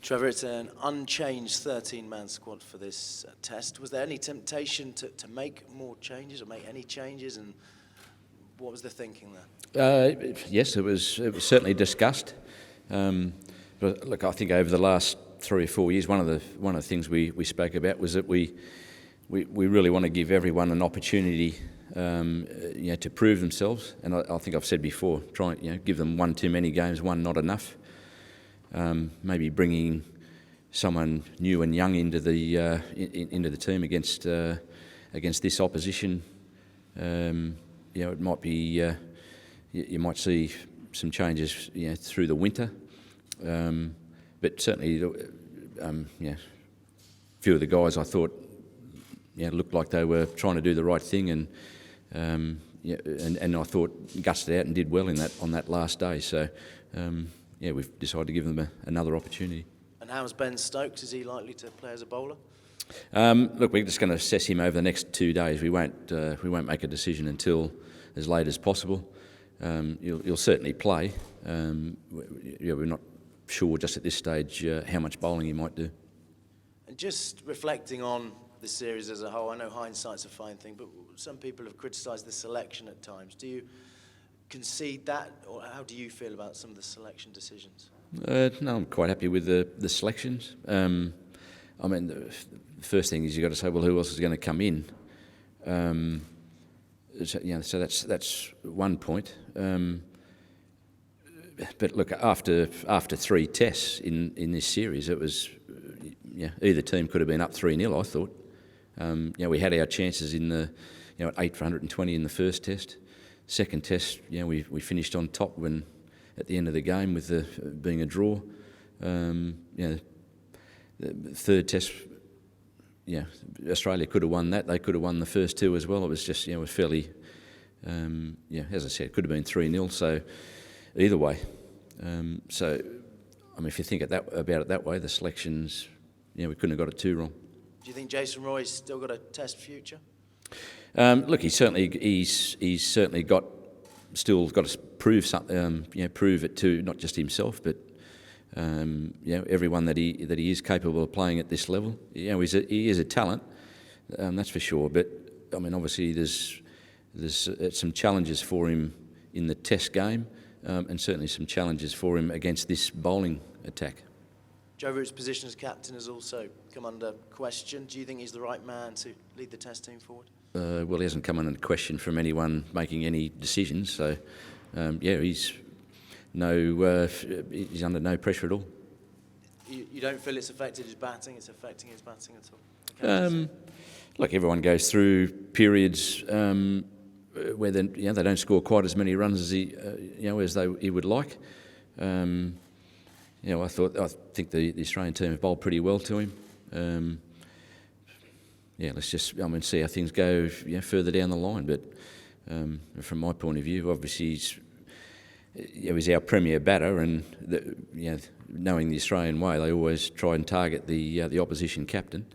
Trevor, it's an unchanged 13-man squad for this test. Was there any temptation to make more changes or make any changes, and what was the thinking there? Yes, it was certainly discussed. But look, I think over the last 3 or 4 years, one of the things we spoke about was that we really want to give everyone an opportunity, to prove themselves. And I think I've said before, try give them one too many games, one not enough. Maybe bringing someone new and young into the team against this opposition. It might be you might see some changes through the winter, but certainly a few of the guys I thought looked like they were trying to do the right thing, and I thought gusted out and did well on that last day. So. We've decided to give them another opportunity. And how's Ben Stokes? Is he likely to play as a bowler? Look, we're just going to assess him over the next 2 days. We won't make a decision until as late as possible. He'll certainly play. We're not sure just at this stage how much bowling he might do. And just reflecting on the series as a whole, I know hindsight's a fine thing, but some people have criticised the selection at times. Do you concede that, or how do you feel about some of the selection decisions? No, I'm quite happy with the selections. The first thing is you've got to say, well, who else is going to come in? So that's one point. But look, after 3 tests in this series, it was either team could have been up 3-0. I thought. We had our chances in the at 8 for 120 in the first test. Second test, we finished on top when at the end of the game with being a draw. The third test, Australia could have won that. They could have won the first 2 as well. It was just, was fairly, as I said, it could have been 3-0. So either way, if you think about it that way, the selections, we couldn't have got it too wrong. Do you think Jason Roy's still got a test future? Look, he's certainly still got to prove something. Prove it to not just himself, but everyone that he is capable of playing at this level. He is a talent, that's for sure. But obviously there's some challenges for him in the Test game, and certainly some challenges for him against this bowling attack. Joe Root's position as captain has also come under question. Do you think he's the right man to lead the Test team forward? Well, he hasn't come under question from anyone making any decisions. So, he's under no pressure at all. You don't feel it's affected his batting? It's affecting his batting at all? Look, everyone goes through periods where they don't score quite as many runs as he would like. I think the Australian team have bowled pretty well to him. Let's just see how things go further down the line. But from my point of view, obviously he's our premier batter, and knowing the Australian way, they always try and target the opposition captain.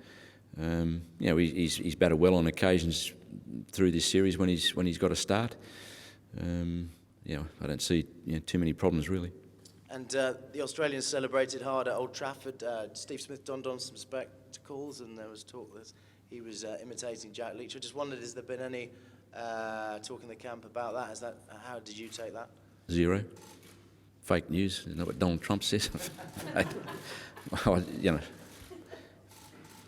He's batted well on occasions through this series when he's got a start. I don't see too many problems really. And the Australians celebrated hard at Old Trafford. Steve Smith donned on some spectacles, and there was talk that he was imitating Jack Leach. I just wondered, has there been any talk in the camp about that? How did you take that? 0. Fake news. Isn't that what Donald Trump says?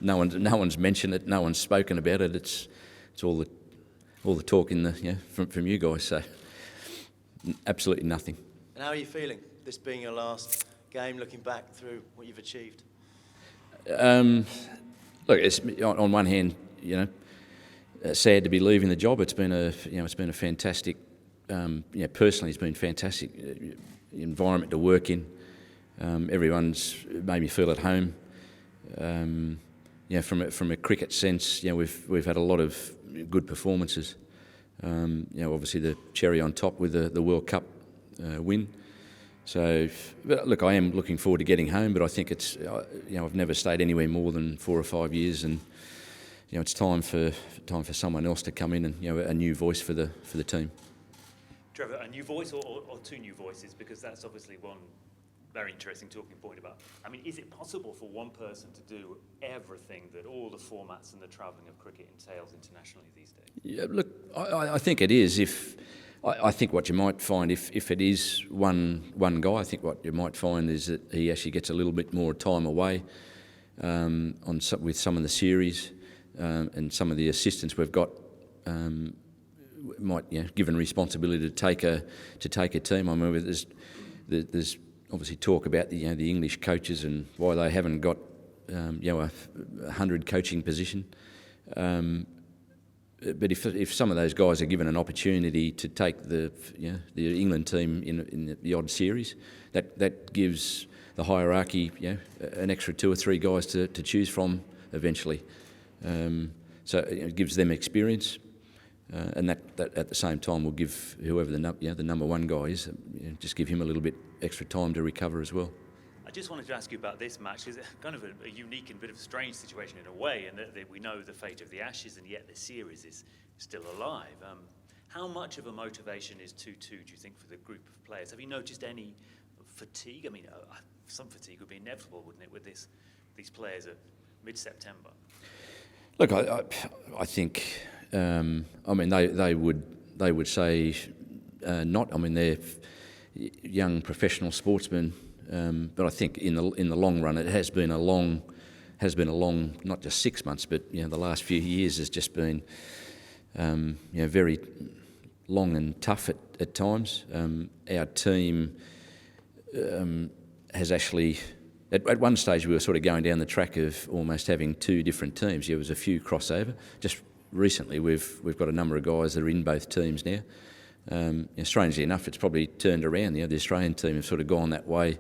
No one's mentioned it. No one's spoken about it. It's all the talk from you guys. So absolutely nothing. And how are you feeling? This being your last game, looking back through what you've achieved. Look, it's on one hand, sad to be leaving the job. It's been a fantastic, personally, it's been fantastic environment to work in. Everyone's made me feel at home. From a cricket sense, we've had a lot of good performances. Obviously the cherry on top with the World Cup win. So, look, I am looking forward to getting home, but I think it's, I've never stayed anywhere more than 4 or 5 years, and it's time for someone else to come in and a new voice for the team. Trevor, a new voice or 2 new voices, because that's obviously one very interesting talking point about, I mean, is it possible for one person to do everything that all the formats and the travelling of cricket entails internationally these days? Yeah, look, I think it is. I think what you might find if it is one guy, I think what you might find is that he actually gets a little bit more time away with some of the series, and some of the assistants we've got might, given responsibility to take a team. I mean, there's obviously talk about the English coaches and why they haven't got 100 coaching position. But if some of those guys are given an opportunity to take the England team in the odd series, that gives the hierarchy an extra 2 or 3 guys to choose from eventually. So it gives them experience, and that at the same time will give whoever the number one guy is, just give him a little bit extra time to recover as well. I just wanted to ask you about this match. It's kind of a unique and bit of a strange situation in a way, and that we know the fate of the Ashes, and yet the series is still alive. How much of a motivation is 2-2, do you think, for the group of players? Have you noticed any fatigue? I mean, some fatigue would be inevitable, wouldn't it, with these players at mid-September? Look, I think, I mean, they would say not. I mean, they're young professional sportsmen. But I think in the long run, it has been a long, not just 6 months, but the last few years has just been very long and tough at times. Our team has actually, at one stage we were sort of going down the track of almost having 2 different teams. There was a few crossover. Just recently, we've got a number of guys that are in both teams now. Strangely enough, it's probably turned around. The Australian team have sort of gone that way,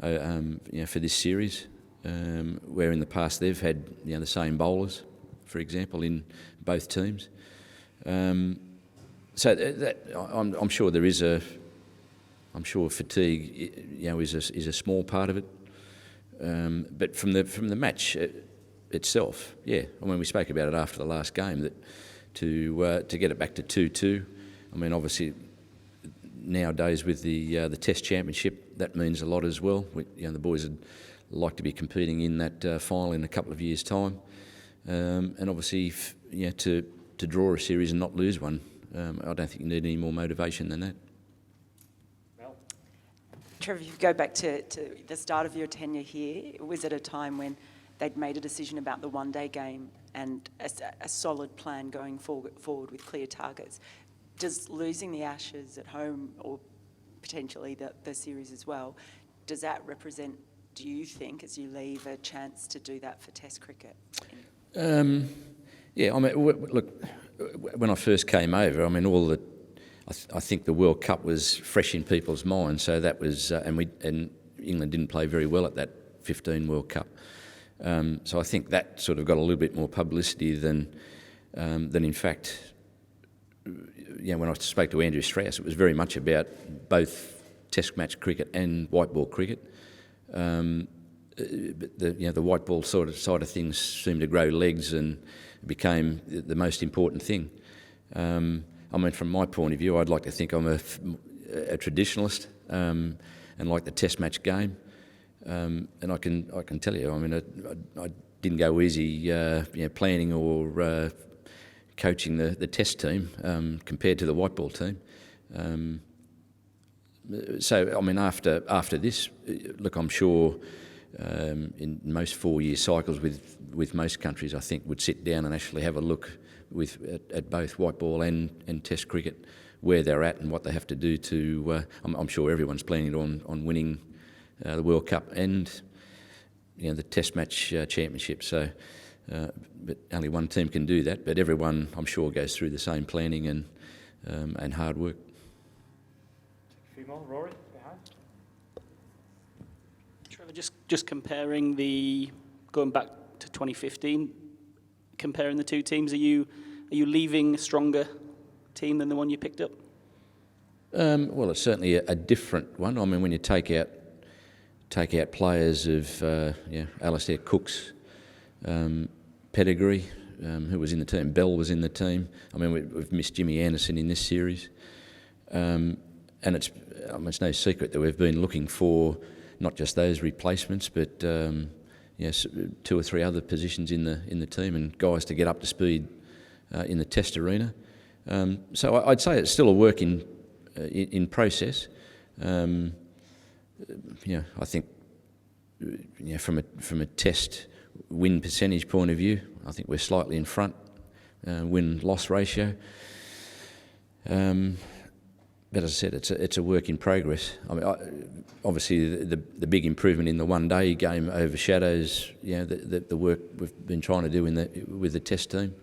for this series, where in the past they've had the same bowlers, for example, in both teams. So I'm sure there is I'm sure fatigue, is a small part of it. But from the match itself, I mean, we spoke about it after the last game that to get it back to 2-2. I mean, obviously, nowadays with the Test Championship, that means a lot as well. The boys would like to be competing in that final in a couple of years' time, and obviously, to draw a series and not lose one, I don't think you need any more motivation than that. Well, Trevor, if you go back to the start of your tenure here, was at a time when they'd made a decision about the one-day game and a solid plan going forward with clear targets. Does losing the Ashes at home, or potentially the series as well, does that represent, do you think, as you leave, a chance to do that for Test cricket? I mean, look, when I first came over, I mean, I think the World Cup was fresh in people's minds, so that was, and England didn't play very well at that 15 World Cup. So I think that sort of got a little bit more publicity than in fact. When I spoke to Andrew Strauss, it was very much about both Test match cricket and white ball cricket. But the white ball side of things seemed to grow legs and became the most important thing. I mean, from my point of view, I'd like to think I'm a traditionalist and like the Test match game. And I can tell you, I mean, I didn't go easy, planning or coaching the Test team compared to the white ball team. So, I mean, after this, look, I'm sure in most 4-year cycles with most countries, I think would sit down and actually have a look at both white ball and Test cricket, where they're at and what they have to do to. I'm sure everyone's planning on winning the World Cup and the Test match championship. So. But only one team can do that. But everyone, I'm sure, goes through the same planning and hard work. A few more, Rory, behind. Trevor, just comparing going back to 2015, comparing the two teams, are you leaving a stronger team than the one you picked up? Well, it's certainly a different one. I mean, when you take out players of Alastair Cook's pedigree, who was in the team. Bell was in the team. I mean, we've missed Jimmy Anderson in this series, and it's no secret that we've been looking for not just those replacements, but yes, 2 or 3 other positions in the team, and guys to get up to speed in the Test arena. So I'd say it's still a work in process. I think from a Test win percentage point of view, I think we're slightly in front, win-loss ratio. But as I said, it's a work in progress. I mean, obviously the big improvement in the one-day game overshadows the work we've been trying to do with the Test team.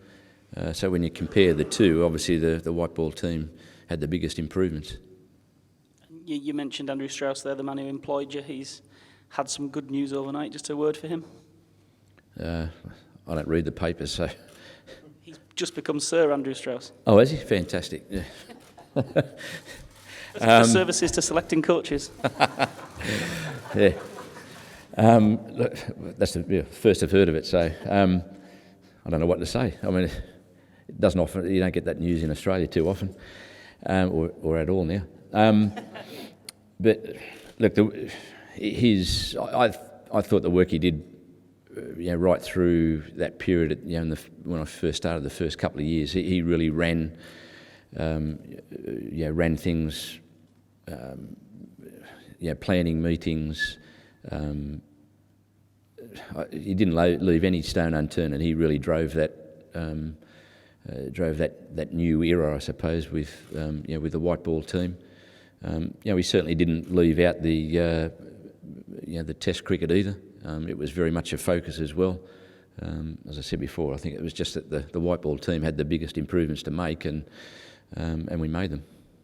So when you compare the two, obviously the white ball team had the biggest improvements. You mentioned Andrew Strauss there, the man who employed you. He's had some good news overnight. Just a word for him. I don't read the papers, so. He's just become Sir Andrew Strauss. Oh, is he? Fantastic. Yeah. The services to selecting coaches. Yeah. Look, that's the first I've heard of it, so I don't know what to say. I mean, it doesn't often, you don't get that news in Australia too often, or at all now. But look, I thought the work he did, right through that period, when I first started the first couple of years, he really ran things, planning meetings. He didn't leave any stone unturned, and he really drove that new era, I suppose, with the white ball team. We certainly didn't leave out the Test cricket either. It was very much a focus as well. As I said before, I think it was just that the white ball team had the biggest improvements to make, and we made them.